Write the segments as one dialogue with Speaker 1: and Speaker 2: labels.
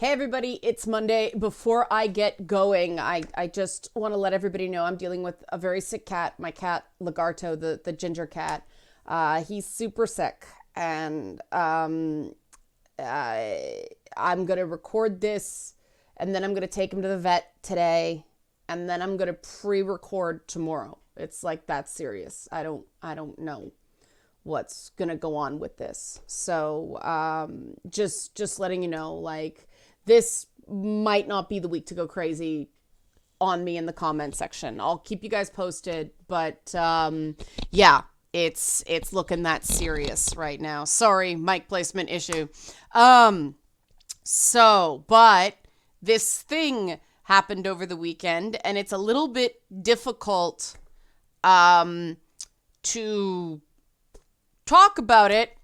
Speaker 1: Hey everybody, it's Monday. Before I get going, I just want to let everybody know I'm dealing with a very sick cat. My cat, Lagarto, the ginger cat. He's super sick. And I'm going to record this, and then I'm going to take him to the vet today, and then I'm going to pre-record tomorrow. It's like that serious. I don't know what's gonna go on with this. So just letting you know, like, this might not be the week to go crazy on me in the comment section. I'll keep you guys posted, but yeah, it's looking that serious right now. Sorry, mic placement issue. But this thing happened over the weekend, and it's a little bit difficult to talk about it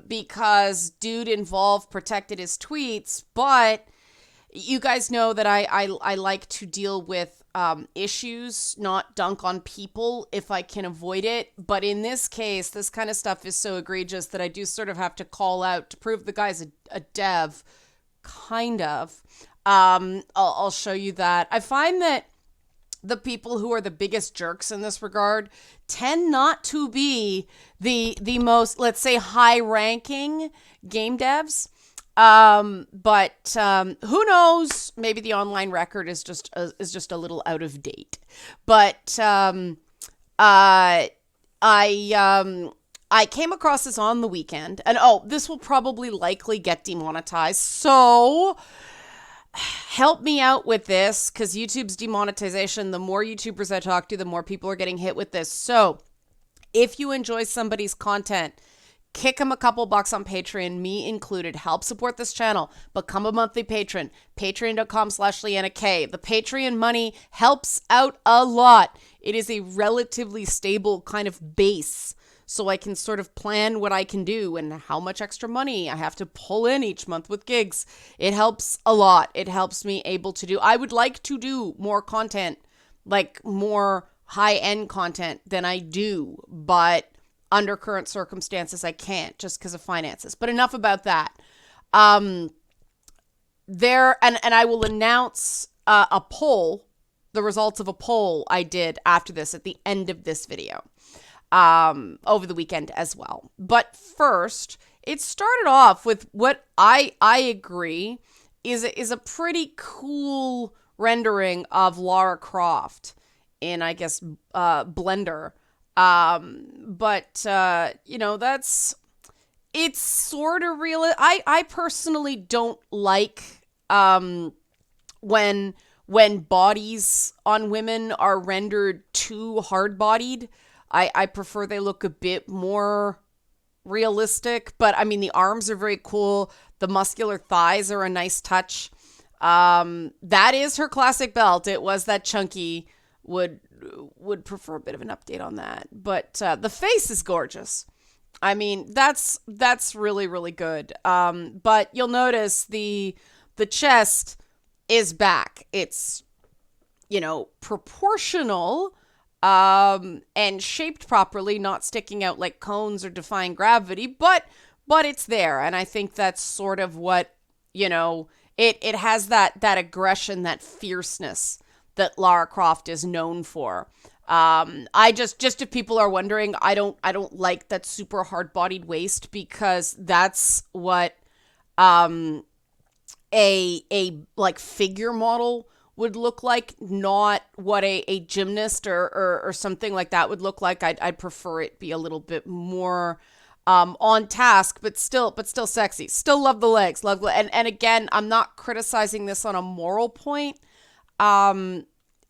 Speaker 1: because dude involved protected his tweets, but you guys know that I like to deal with issues, not dunk on people if I can avoid it. But in this case, this kind of stuff is so egregious that I do sort of have to call out to prove the guy's a dev, kind of. I'll show you that. I find that the people who are the biggest jerks in this regard tend not to be the most, let's say, high-ranking game devs. But who knows? Maybe the online record is just a little out of date. But I came across this on the weekend, and this will probably likely get demonetized. So help me out with this, because YouTube's demonetization, the more YouTubers I talk to, the more people are getting hit with this. So if you enjoy somebody's content, kick them a couple bucks on Patreon, me included. Help support this channel. Become a monthly patron. Patreon.com/LeannaK. The Patreon money helps out a lot. It is a relatively stable kind of base, so I can sort of plan what I can do and how much extra money I have to pull in each month with gigs. It helps a lot. It helps me able to do. I would like to do more content, like more high-end content than I do, but under current circumstances, I can't just because of finances. But enough about that. And I will announce a poll, the results of a poll I did after this at the end of this video. Over the weekend as well. But first, it started off with what I agree is a pretty cool rendering of Lara Croft in, I guess, Blender. It's sort of real. I personally don't like when bodies on women are rendered too hard-bodied. I prefer they look a bit more realistic, but I mean, the arms are very cool. The muscular thighs are a nice touch. That is her classic belt. It was that chunky. Would prefer a bit of an update on that. But the face is gorgeous. I mean, that's really, really good. But you'll notice the chest is back. It's, proportional, and shaped properly, not sticking out like cones or defying gravity, but it's there. And I think that's sort of what, it has that aggression, that fierceness that Lara Croft is known for. I just if people are wondering, I don't like that super hard-bodied waist, because that's what a like figure model would look like, not what a gymnast or something like that would look like. I'd prefer it be a little bit more on task, but still sexy. Still love the legs. And again, I'm not criticizing this on a moral point.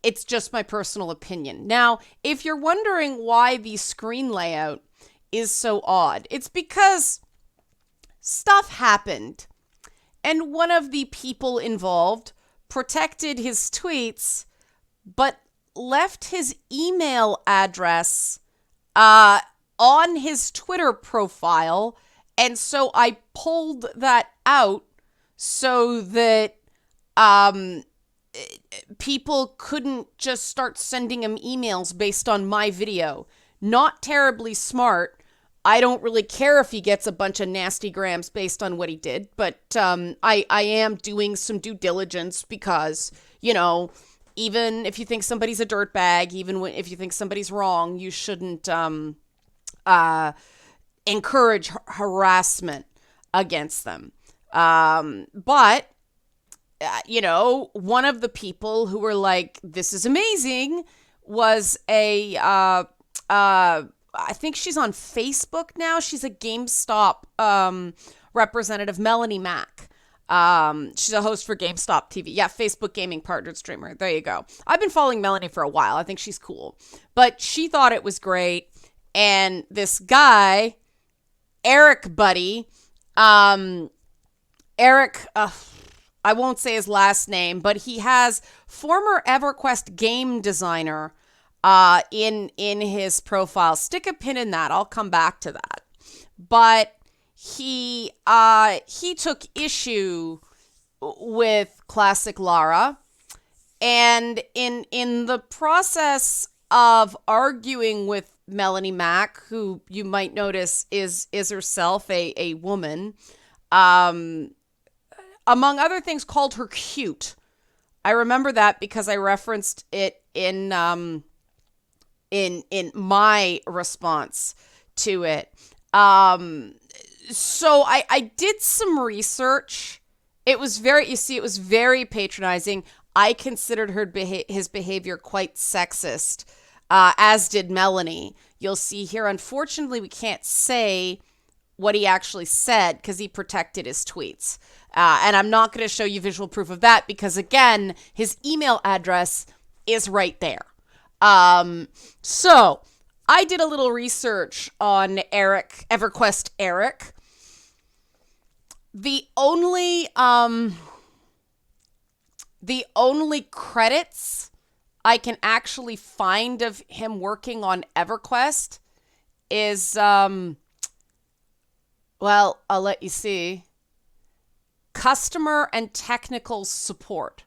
Speaker 1: It's just my personal opinion. Now, if you're wondering why the screen layout is so odd, it's because stuff happened, and one of the people involved protected his tweets, but left his email address on his Twitter profile, and so I pulled that out so that people couldn't just start sending him emails based on my video. Not terribly smart. I don't really care if he gets a bunch of nasty grams based on what he did, but I am doing some due diligence because, even if you think somebody's a dirtbag, even if you think somebody's wrong, you shouldn't encourage harassment against them. But one of the people who were like, "This is amazing," was I think she's on Facebook now. She's a GameStop representative, Melanie Mack. She's a host for GameStop TV. Yeah, Facebook gaming partnered streamer. There you go. I've been following Melanie for a while. I think she's cool. But she thought it was great. And this guy, Eric Buddy, Eric, I won't say his last name, but he has former EverQuest game designer in his profile. Stick a pin in that. I'll come back to that. But he took issue with Classic Lara, and in the process of arguing with Melanie Mack, who you might notice is herself a woman, among other things, called her cute. I remember that because I referenced it in my response to it. So I did some research. It was very patronizing. I considered his behavior quite sexist, as did Melanie. You'll see here, unfortunately, we can't say what he actually said because he protected his tweets. And I'm not going to show you visual proof of that because, again, his email address is right there. So I did a little research on EverQuest Eric. The only credits I can actually find of him working on EverQuest is, well, I'll let you see. Customer and technical support.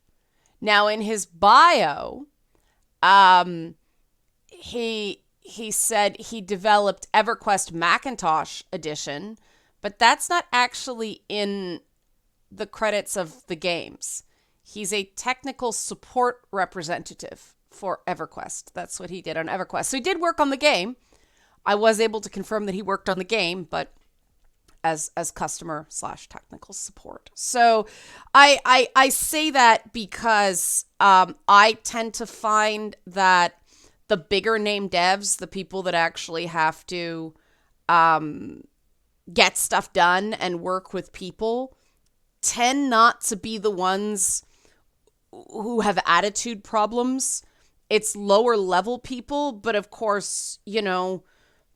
Speaker 1: Now, in his bio, he said he developed EverQuest Macintosh Edition, but that's not actually in the credits of the games. He's a technical support representative for EverQuest. That's what he did on EverQuest. So he did work on the game. I was able to confirm that he worked on the game, but as customer/technical support. So I say that because I tend to find that the bigger name devs, the people that actually have to get stuff done and work with people, tend not to be the ones who have attitude problems. It's lower level people, but of course,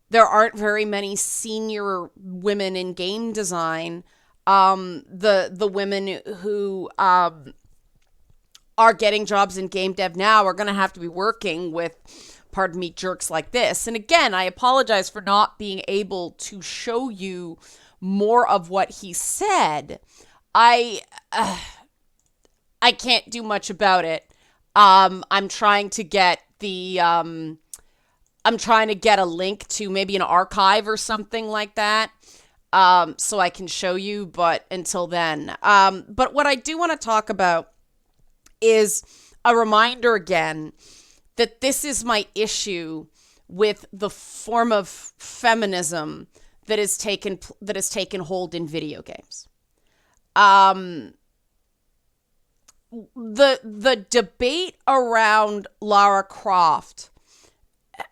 Speaker 1: there aren't very many senior women in game design. The women who are getting jobs in game dev now are going to have to be working with, pardon me, jerks like this. And again, I apologize for not being able to show you more of what he said. I can't do much about it. I'm trying to get a link to maybe an archive or something like that, so I can show you, but until then. But what I do want to talk about is a reminder again that this is my issue with the form of feminism that has taken hold in video games. The debate around Lara Croft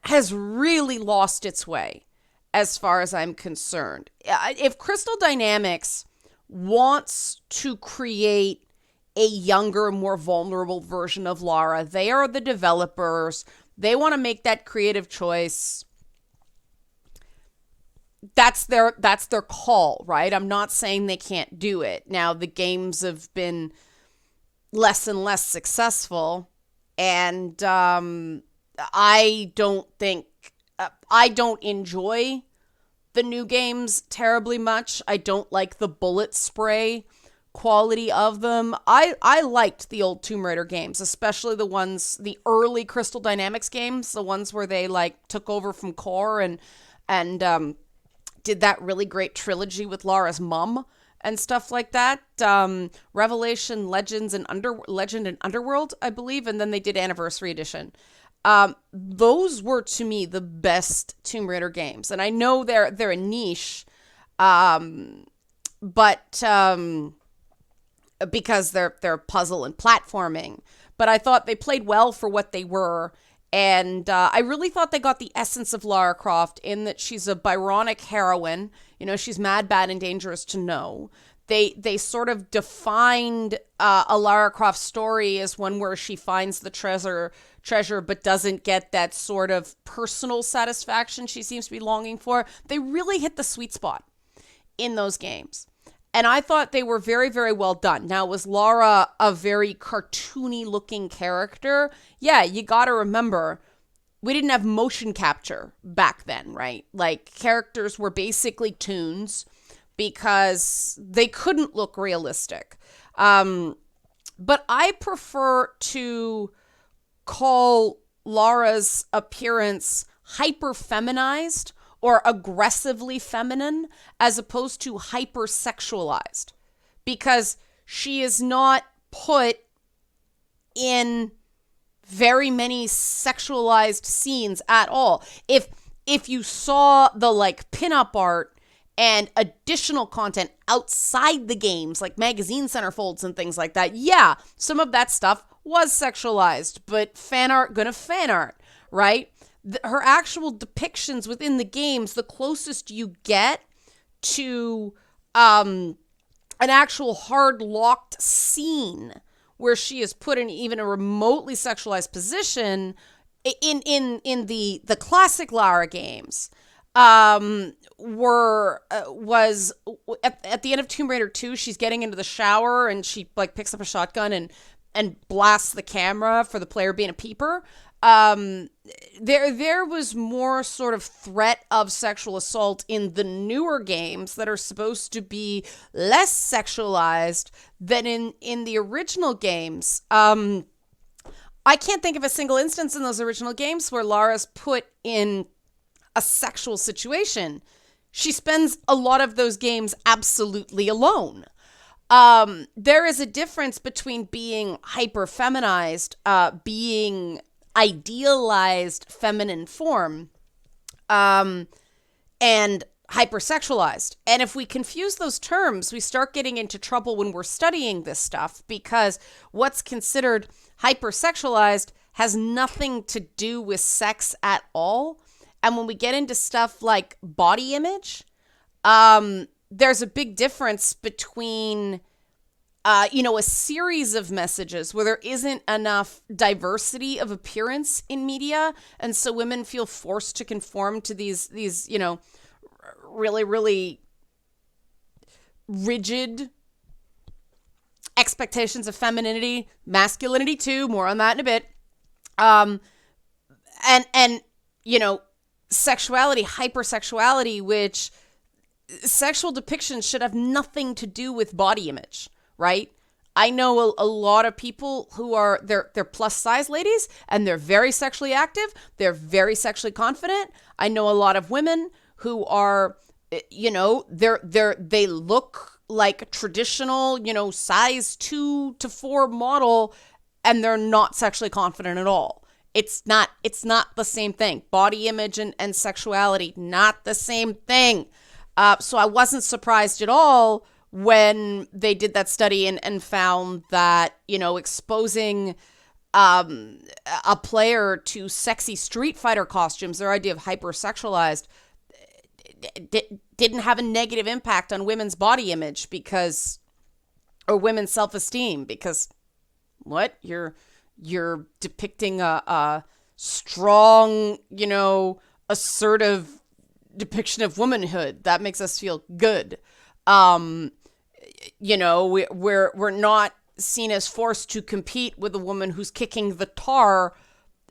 Speaker 1: has really lost its way as far as I'm concerned. If Crystal Dynamics wants to create a younger, more vulnerable version of Lara, they are the developers. They want to make that creative choice. That's their call, right? I'm not saying they can't do it. Now, the games have been less and less successful, and I don't enjoy the new games terribly much. I don't like the bullet spray quality of them. I liked the old Tomb Raider games, especially the early Crystal Dynamics games, the ones where they took over from Core and did that really great trilogy with Lara's mom and stuff like that. Revelation, Legend and Underworld, I believe, and then they did Anniversary Edition. Those were to me the best Tomb Raider games, and I know they're a niche, but because they're puzzle and platforming. But I thought they played well for what they were. And I really thought they got the essence of Lara Croft in that she's a Byronic heroine. You know, she's mad, bad, and dangerous to know. They sort of defined a Lara Croft story as one where she finds the treasure, but doesn't get that sort of personal satisfaction she seems to be longing for. They really hit the sweet spot in those games. And I thought they were very, very well done. Now, was Lara a very cartoony looking character? Yeah, you got to remember, we didn't have motion capture back then, right? Like, characters were basically toons because they couldn't look realistic. But I prefer to call Lara's appearance hyper-feminized or aggressively feminine as opposed to hypersexualized, because she is not put in very many sexualized scenes at all. If you saw the like pinup art and additional content outside the games, like magazine centerfolds and things like that, yeah, some of that stuff was sexualized, but fan art, right? Her actual depictions within the games, the closest you get to an actual hard locked scene where she is put in even a remotely sexualized position in the classic Lara games, was at the end of Tomb Raider 2, she's getting into the shower and she like picks up a shotgun and blasts the camera for the player being a peeper. There was more sort of threat of sexual assault in the newer games that are supposed to be less sexualized than in the original games. I can't think of a single instance in those original games where Lara's put in a sexual situation. She spends a lot of those games absolutely alone. There is a difference between being hyper-feminized, being idealized feminine form, and hypersexualized. And if we confuse those terms, we start getting into trouble when we're studying this stuff, because what's considered hypersexualized has nothing to do with sex at all. And when we get into stuff like body image, there's a big difference between a series of messages where there isn't enough diversity of appearance in media, and so women feel forced to conform to these really, really rigid expectations of femininity, masculinity too, more on that in a bit. And sexuality, hypersexuality, which sexual depictions should have nothing to do with body image. Right? I know a lot of people who are, they're plus size ladies and they're very sexually active. They're very sexually confident. I know a lot of women who are, they look like a traditional, size 2 to 4 model, and they're not sexually confident at all. It's not the same thing. Body image and sexuality, not the same thing. So I wasn't surprised at all when they did that study and found that, exposing a player to sexy Street Fighter costumes, their idea of hypersexualized, didn't have a negative impact on women's body image or women's self-esteem, because what? You're depicting a strong, assertive depiction of womanhood. That makes us feel good. We're not seen as forced to compete with a woman who's kicking the tar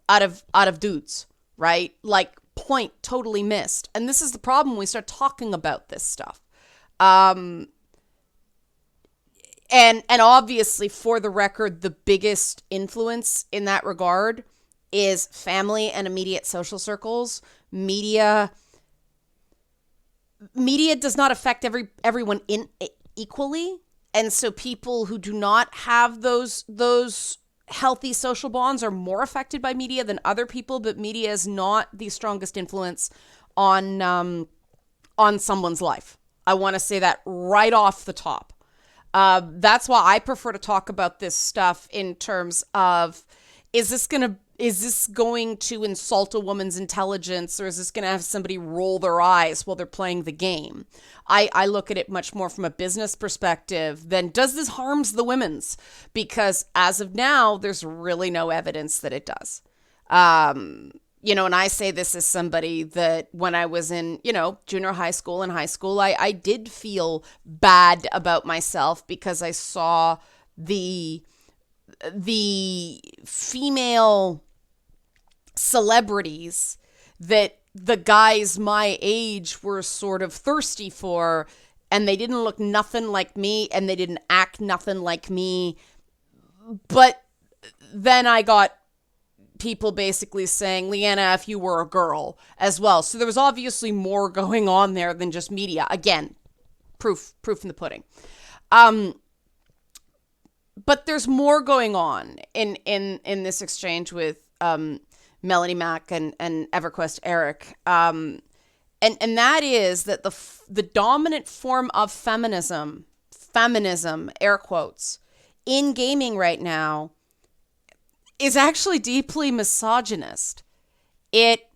Speaker 1: out of dudes, right? Like, point totally missed. And this is the problem when we start talking about this stuff. And obviously, for the record, the biggest influence in that regard is family and immediate social circles. Media media does not affect everyone in equally. And so people who do not have those healthy social bonds are more affected by media than other people, but media is not the strongest influence on someone's life. I want to say that right off the top. That's why I prefer to talk about this stuff in terms of, is this going to insult a woman's intelligence, or is this going to have somebody roll their eyes while they're playing the game? I look at it much more from a business perspective than does this harms the women's? Because as of now, there's really no evidence that it does. And I say this as somebody that when I was in, junior high school and high school, I did feel bad about myself because I saw the female celebrities that the guys my age were sort of thirsty for, and they didn't look nothing like me and they didn't act nothing like me. But then I got people basically saying, Leanna, if you were a girl as well. So there was obviously more going on there than just media. Again, proof in the pudding. But there's more going on in this exchange with Melanie Mack and EverQuest Eric. And that is that the dominant form of feminism, air quotes, in gaming right now is actually deeply misogynist. It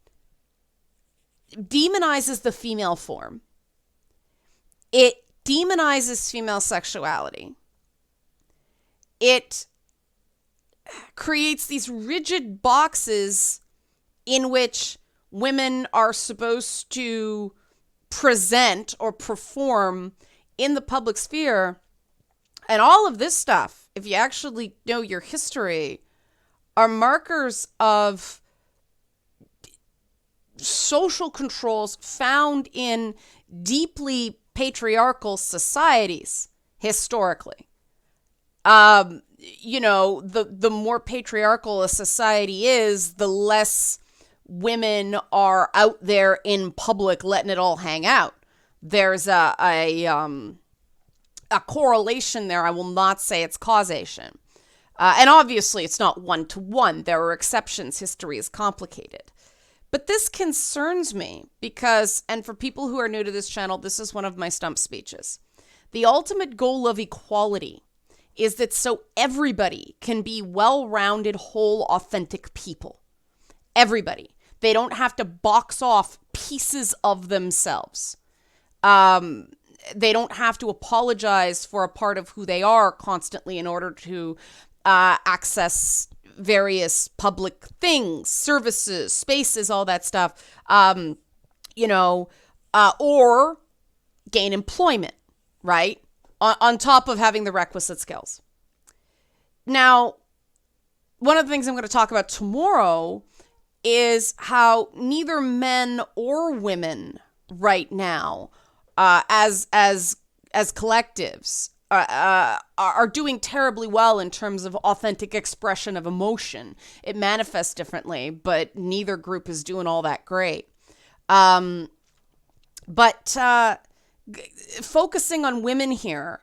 Speaker 1: demonizes the female form. It demonizes female sexuality. It creates these rigid boxes in which women are supposed to present or perform in the public sphere. And all of this stuff, if you actually know your history, are markers of social controls found in deeply patriarchal societies historically. The more patriarchal a society is, the less women are out there in public letting it all hang out. There's a correlation there. I will not say it's causation. And obviously it's not one-to-one. There are exceptions. History is complicated. But this concerns me because, and for people who are new to this channel, this is one of my stump speeches. The ultimate goal of equality is that so everybody can be well-rounded, whole, authentic people. Everybody. They don't have to box off pieces of themselves. They don't have to apologize for a part of who they are constantly in order to access various public things, services, spaces, all that stuff, or gain employment, right? On top of having the requisite skills. Now, one of the things I'm going to talk about tomorrow is how neither men or women right now, as collectives, are doing terribly well in terms of authentic expression of emotion. It manifests differently, but neither group is doing all that great. Focusing on women here,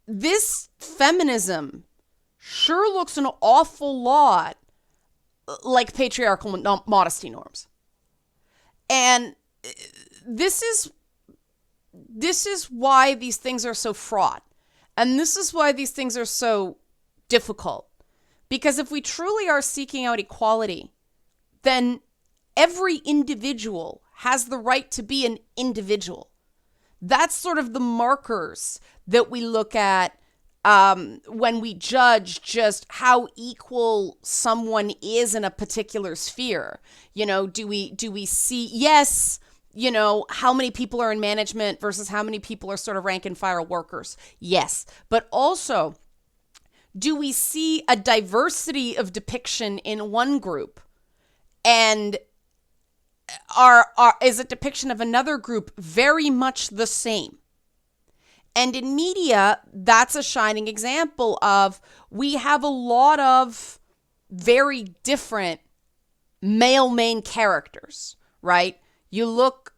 Speaker 1: this feminism sure looks an awful lot like patriarchal modesty norms. And this is why these things are so fraught. And this is why these things are so difficult. Because if we truly are seeking out equality, then every individual has the right to be an individual. That's sort of the markers that we look at when we judge just how equal someone is in a particular sphere. Do we see, yes, how many people are in management versus how many people are sort of rank and file workers? Yes. But also, do we see a diversity of depiction in one group and is a depiction of another group very much the same? And in media, that's a shining example of, we have a lot of very different male main characters, right? You look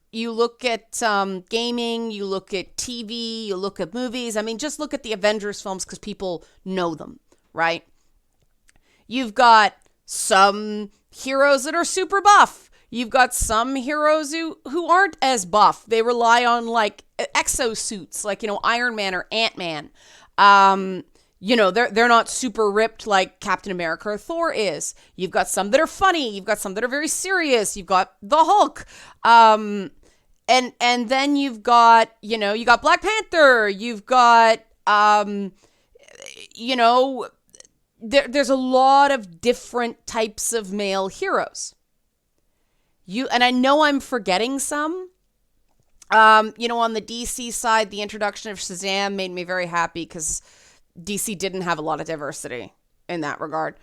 Speaker 1: at gaming, you look at TV, you look at movies. I mean, just look at the Avengers films because people know them, right? You've got some heroes that are super buff. You've got some heroes who aren't as buff. They rely on like exosuits, like, Iron Man or Ant-Man. They're not super ripped like Captain America or Thor is. You've got some that are funny. You've got some that are very serious. You've got the Hulk. And then you've got, you got Black Panther. You've got, there's a lot of different types of male heroes. And I know I'm forgetting some. On the DC side, the introduction of Shazam made me very happy because DC didn't have a lot of diversity in that regard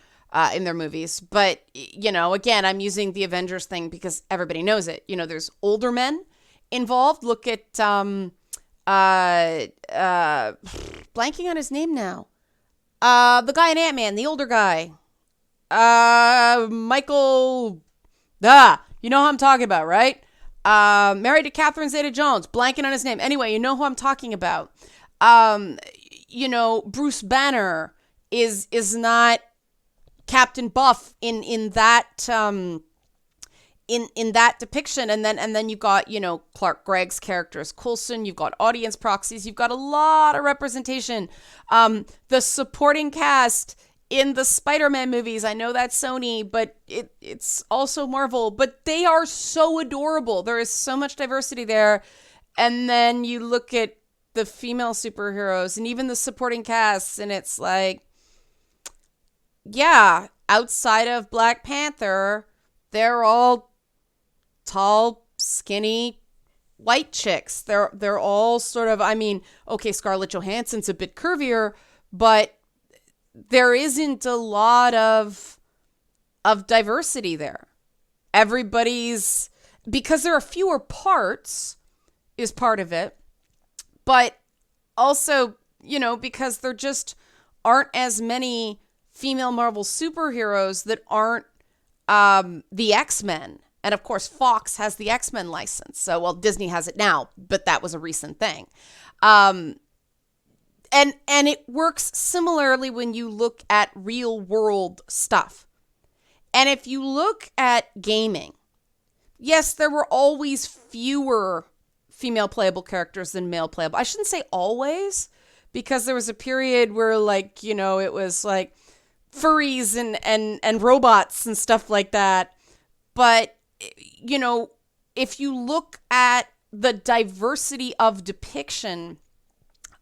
Speaker 1: in their movies. But, again, I'm using the Avengers thing because everybody knows it. There's older men involved. Look at blanking on his name now. The guy in Ant-Man, the older guy. Michael. You know who I'm talking about, right? Married to Catherine Zeta-Jones. Blanking on his name. Anyway, you know who I'm talking about. Bruce Banner is not Captain Buff in that in that depiction, and then you've got Clark Gregg's character as Coulson. You've got audience proxies. You've got a lot of representation. The supporting cast in the Spider-Man movies, I know that's Sony, but it's also Marvel. But they are so adorable. There is so much diversity there. And then you look at the female superheroes and even the supporting casts, and it's like, yeah, outside of Black Panther, they're all tall, skinny, white chicks. They're all sort of, okay, Scarlett Johansson's a bit curvier, but there isn't a lot of diversity there. Everybody's, because there are fewer parts is part of it, but also, because there just aren't as many female Marvel superheroes that aren't the X-Men. And of course, Fox has the X-Men license. So, well, Disney has it now, but that was a recent thing. And it works similarly when you look at real world stuff. And if you look at gaming, yes, there were always fewer female playable characters than male playable. I shouldn't say always, because there was a period where it was like furries and robots and stuff like that. But, if you look at the diversity of depiction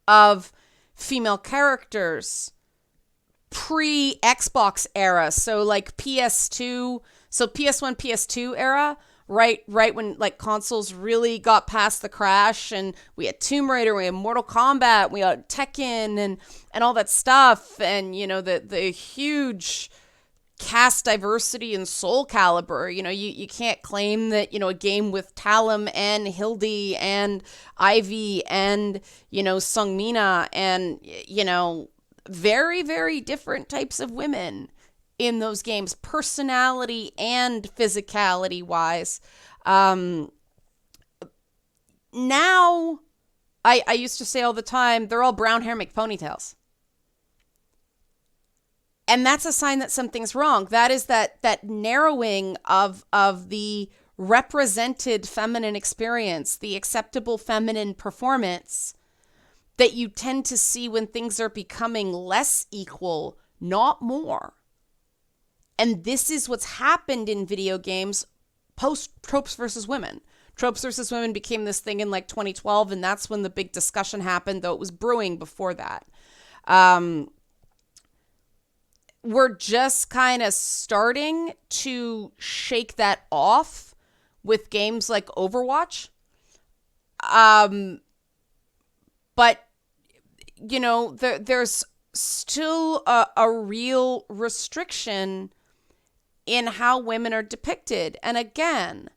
Speaker 1: of female characters pre-Xbox era, so like PS2, so PS1, PS2 era, right when like consoles really got past the crash, and we had Tomb Raider, we had Mortal Kombat, we had Tekken and all that stuff, and the huge cast diversity in Soul Calibur. You can't claim that a game with Talim and Hildy and Ivy and Sung Mina and very, very different types of women in those games, personality and physicality wise. Now, I used to say all the time, they're all brown hair make ponytails. And that's a sign that something's wrong. That is that narrowing of the represented feminine experience, the acceptable feminine performance that you tend to see when things are becoming less equal, not more. And this is what's happened in video games post Tropes versus Women. Tropes versus Women became this thing in like 2012, and that's when the big discussion happened, though it was brewing before that. We're just kind of starting to shake that off with games like Overwatch. But, there's still a real restriction in how women are depicted. And again,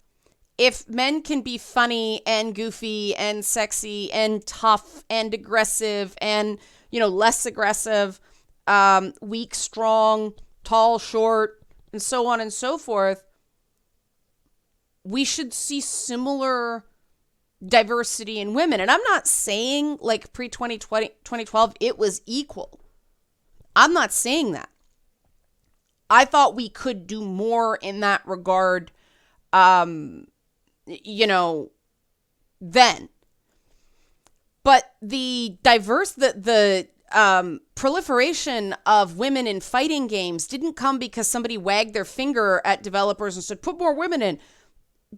Speaker 1: if men can be funny and goofy and sexy and tough and aggressive and, less aggressive, weak, strong, tall, short, and so on and so forth, we should see similar diversity in women. And I'm not saying like pre-2020, 2012, it was equal. I'm not saying that. I thought we could do more in that regard, then. But the proliferation of women in fighting games didn't come because somebody wagged their finger at developers and said, put more women in.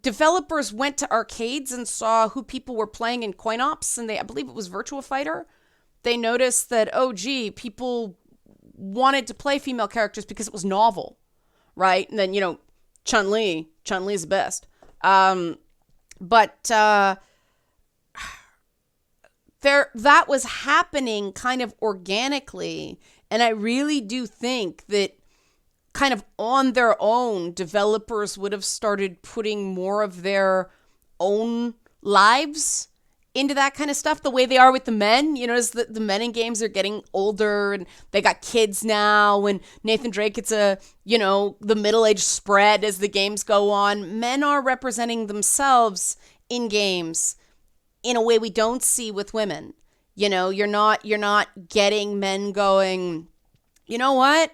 Speaker 1: Developers went to arcades and saw who people were playing in coin ops, and I believe it was Virtua Fighter. They noticed that, oh, gee, people wanted to play female characters because it was novel, right? And then, Chun-Li's the best. That was happening kind of organically, and I really do think that kind of on their own, developers would have started putting more of their own lives into that kind of stuff, the way they are with the men. As the men in games are getting older and they got kids now, and Nathan Drake gets the middle-age spread as the games go on. Men are representing themselves in games in a way we don't see with women. You're not getting men going, you know what?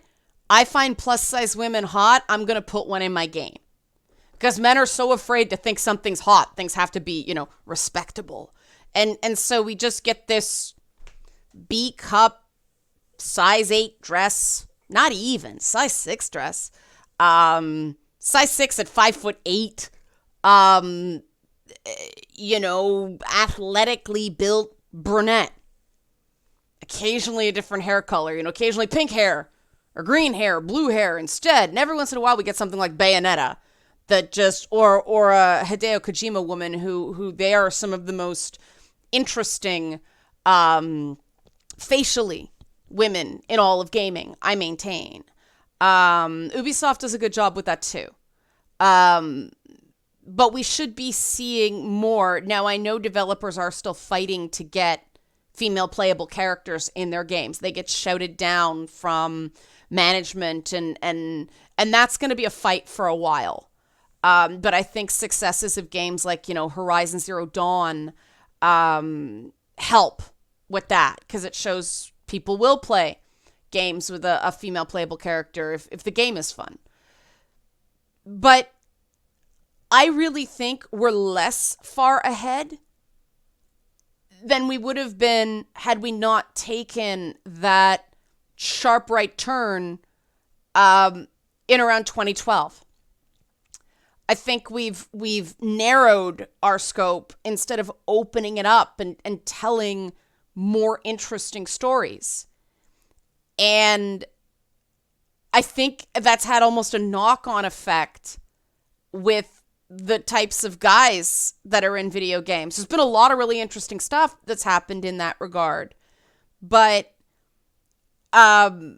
Speaker 1: I find plus-size women hot. I'm going to put one in my game. Because men are so afraid to think something's hot. Things have to be, respectable. And so we just get this B-cup size 8 dress. Not even. Size 6 dress. Size 6 at 5'8". Athletically built brunette. Occasionally a different hair color. Occasionally pink hair. Or green hair, blue hair instead. And every once in a while we get something like Bayonetta that just, or a Hideo Kojima woman who they are some of the most interesting facially women in all of gaming, I maintain. Ubisoft does a good job with that too. But we should be seeing more. Now, I know developers are still fighting to get female playable characters in their games. They get shouted down from management, and that's going to be a fight for a while. But I think successes of games like, Horizon Zero Dawn help with that, because it shows people will play games with a female playable character if the game is fun. But I really think we're less far ahead than we would have been had we not taken that sharp right turn in around 2012. I think we've narrowed our scope instead of opening it up and telling more interesting stories. And I think that's had almost a knock-on effect with the types of guys that are in video games. There's been a lot of really interesting stuff that's happened in that regard. But I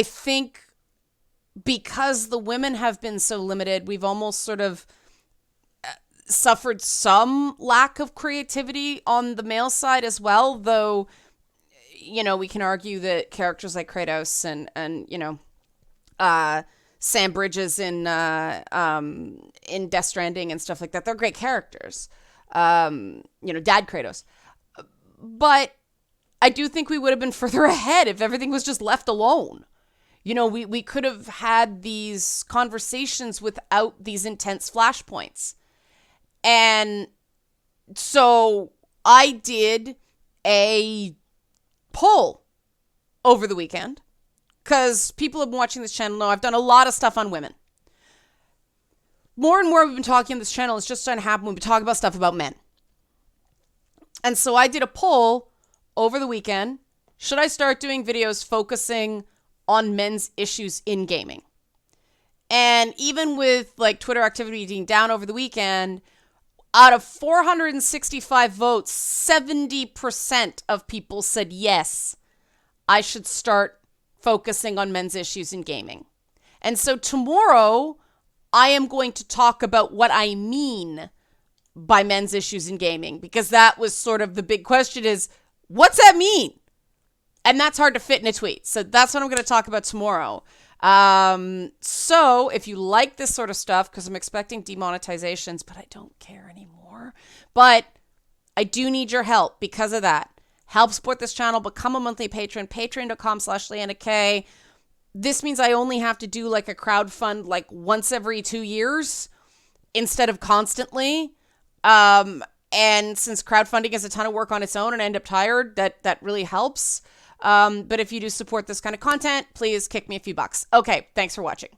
Speaker 1: think because the women have been so limited, we've almost sort of suffered some lack of creativity on the male side as well, though, we can argue that characters like Kratos and Sam Bridges in Death Stranding and stuff like that, they're great characters. Dad Kratos. But I do think we would have been further ahead if everything was just left alone. We could have had these conversations without these intense flashpoints. And so I did a poll over the weekend, because people have been watching this channel know I've done a lot of stuff on women. More and more we've been talking on this channel. It's just starting to happen when we talk about stuff about men. And so I did a poll over the weekend. Should I start doing videos focusing on men's issues in gaming? And even with Twitter activity being down over the weekend, out of 465 votes, 70% of people said yes, I should start focusing on men's issues in gaming. And so tomorrow, I am going to talk about what I mean by men's issues in gaming, because that was sort of the big question is, what's that mean? And that's hard to fit in a tweet. So that's what I'm going to talk about tomorrow. So if you like this sort of stuff, because I'm expecting demonetizations, but I don't care anymore. But I do need your help because of that. Help support this channel. Become a monthly patron. Patreon.com/LeannaK. This means I only have to do like a crowdfund like once every 2 years instead of constantly. And since crowdfunding is a ton of work on its own and I end up tired, that really helps. But if you do support this kind of content, please kick me a few bucks. Okay, thanks for watching.